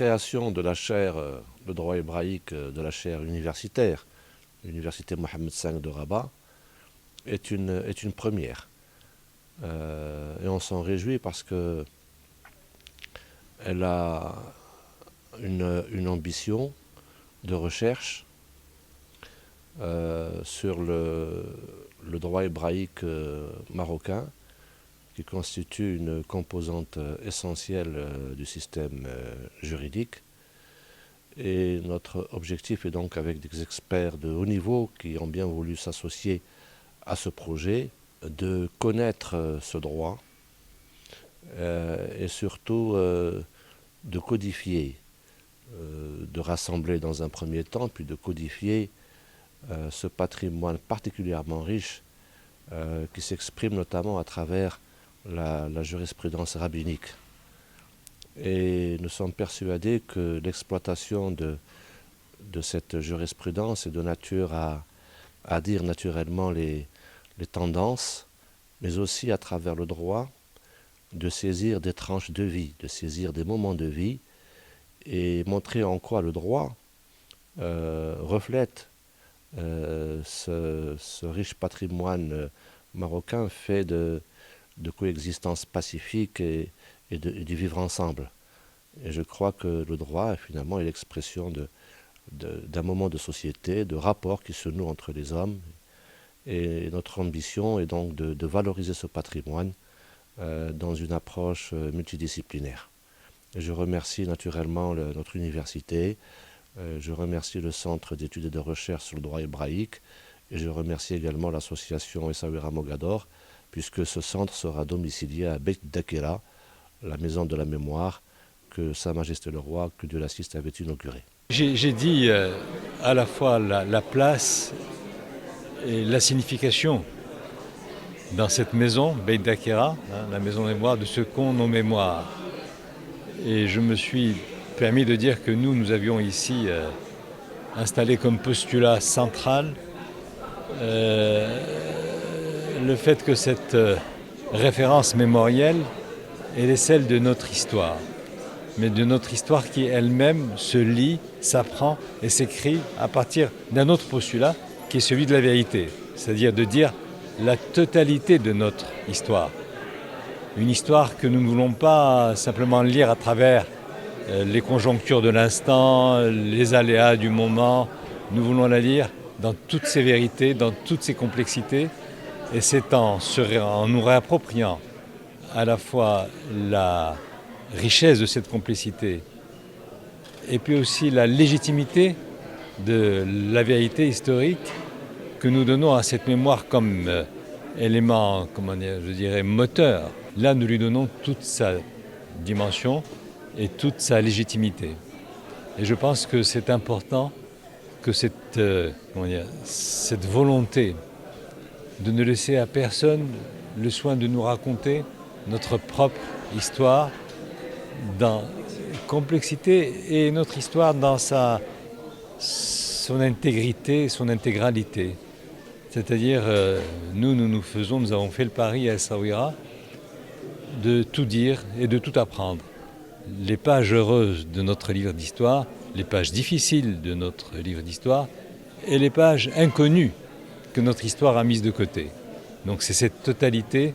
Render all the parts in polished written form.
création de la chaire de droit hébraïque, de la chaire universitaire, l'université Mohammed V de Rabat, est une première. Et on s'en réjouit parce que elle a une ambition de recherche sur le droit hébraïque marocain, qui constitue une composante essentielle du système juridique. Et notre objectif est donc, avec des experts de haut niveau qui ont bien voulu s'associer à ce projet, de connaître ce droit et surtout de codifier, de rassembler dans un premier temps, puis de codifier ce patrimoine particulièrement riche qui s'exprime notamment à travers la jurisprudence rabbinique. Et nous sommes persuadés que l'exploitation de cette jurisprudence est de nature à dire naturellement les tendances, mais aussi à travers le droit, de saisir des tranches de vie, de saisir des moments de vie, et montrer en quoi le droit reflète ce riche patrimoine marocain fait de coexistence pacifique et du vivre ensemble. Et je crois que le droit, finalement, est l'expression d'un moment de société, de rapports qui se nouent entre les hommes. Et notre ambition est donc de valoriser ce patrimoine dans une approche multidisciplinaire. Et je remercie naturellement notre université, je remercie le Centre d'études et de recherche sur le droit hébraïque, et je remercie également l'association Essaouira Mogador, puisque ce centre sera domicilié à Beit Dakira, la maison de la mémoire que Sa Majesté le Roi, que Dieu l'assiste, avait inaugurée. J'ai dit à la fois la place et la signification dans cette maison, Beit Dakira, la maison de mémoire de ceux qu'ont nos mémoires. Et je me suis permis de dire que nous avions ici installé comme postulat central le fait que cette référence mémorielle, elle est celle de notre histoire, mais de notre histoire qui elle-même se lit, s'apprend et s'écrit à partir d'un autre postulat qui est celui de la vérité, c'est-à-dire de dire la totalité de notre histoire. Une histoire que nous ne voulons pas simplement lire à travers les conjonctures de l'instant, les aléas du moment. Nous voulons la lire dans toutes ses vérités, dans toutes ses complexités. Et c'est en nous réappropriant à la fois la richesse de cette complexité et puis aussi la légitimité de la vérité historique que nous donnons à cette mémoire comme élément, je dirais, moteur. Là, nous lui donnons toute sa dimension et toute sa légitimité. Et je pense que c'est important que cette volonté de ne laisser à personne le soin de nous raconter notre propre histoire dans complexité et notre histoire dans son intégrité, son intégralité. C'est-à-dire, nous avons fait le pari à Essaouira de tout dire et de tout apprendre. Les pages heureuses de notre livre d'histoire, les pages difficiles de notre livre d'histoire et les pages inconnues que notre histoire a mises de côté. Donc c'est cette totalité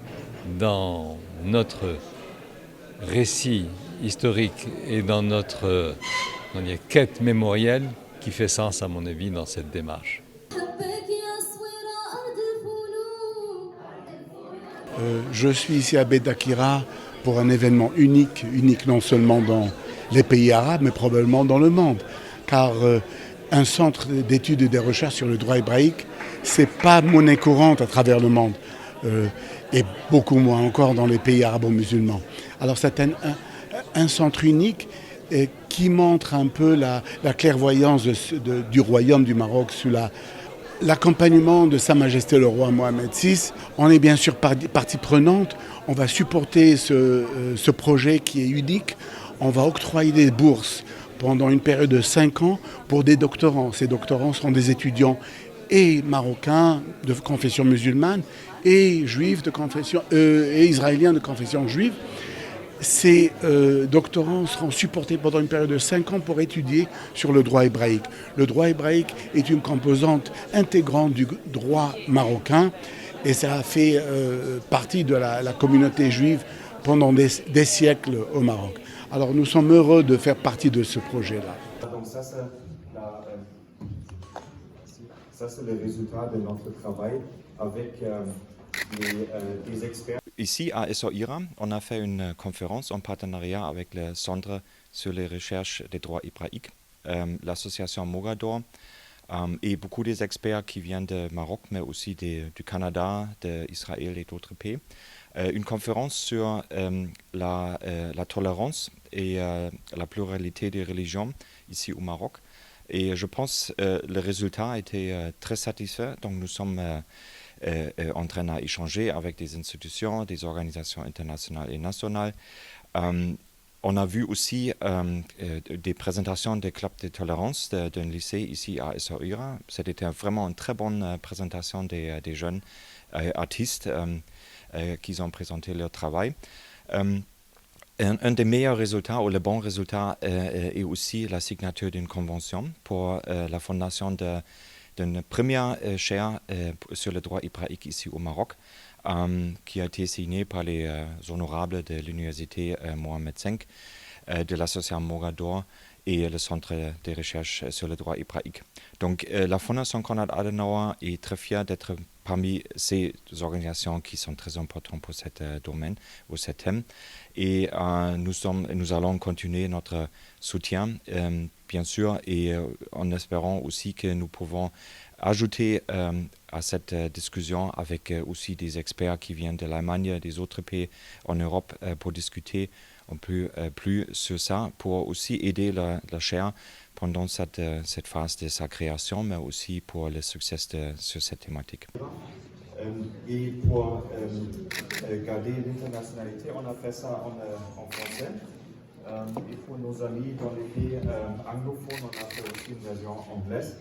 dans notre récit historique et dans notre quête mémorielle qui fait sens, à mon avis, dans cette démarche. Je suis ici à Beit Dakira pour un événement unique non seulement dans les pays arabes, mais probablement dans le monde. Car un centre d'études et de recherche sur le droit hébraïque, c'est pas monnaie courante à travers le monde, et beaucoup moins encore dans les pays arabo-musulmans. Alors c'est un centre unique qui montre un peu la clairvoyance du royaume du Maroc sous l'accompagnement de Sa Majesté le Roi Mohammed VI. On est bien sûr partie prenante, on va supporter ce projet qui est unique, on va octroyer des bourses pendant une période de 5 ans pour des doctorants. Ces doctorants seront des étudiants et marocains de confession musulmane et juifs de confession et israéliens de confession juive. Ces doctorants seront supportés pendant une période de 5 ans pour étudier sur le droit hébraïque. Le droit hébraïque est une composante intégrante du droit marocain et ça a fait partie de la communauté juive pendant des siècles au Maroc. Alors nous sommes heureux de faire partie de ce projet-là. Donc ça c'est le résultat de notre travail avec des experts. Ici à Essaouira, on a fait une conférence en partenariat avec le Centre sur les recherches des droits hébraïques, l'association Mogador et beaucoup des experts qui viennent du Maroc, mais aussi du Canada, d'Israël et d'autres pays. Une conférence sur la tolérance et la pluralité des religions ici au Maroc. Et je pense que le résultat a été très satisfait. Donc nous sommes en train d'échanger avec des institutions, des organisations internationales et nationales. On a vu aussi des présentations des clubs de tolérance d'un lycée ici à Essaouira. C'était vraiment une très bonne présentation des jeunes artistes qui ont présenté leur travail. Un des meilleurs résultats, ou le bon résultat, est aussi la signature d'une convention pour la fondation d'une première chaire sur le droit hébraïque ici au Maroc, qui a été signée par les honorables de l'université Mohamed V, de l'association Mogador et le Centre de recherche sur le droit hébraïque. Donc la Fondation Konrad Adenauer est très fière d'être parmi ces organisations qui sont très importantes pour ce domaine ou ce thème. Et nous allons continuer notre soutien, bien sûr, et en espérant aussi que nous pouvons ajouter à cette discussion avec aussi des experts qui viennent de l'Allemagne et des autres pays en Europe pour discuter un peu plus sur ça, pour aussi aider la chaire pendant cette phase de sa création, mais aussi pour le succès sur cette thématique. Et pour garder l'internationalité, on a fait ça en français. Et pour nos amis dans les pays anglophones, on a fait aussi une version anglaise.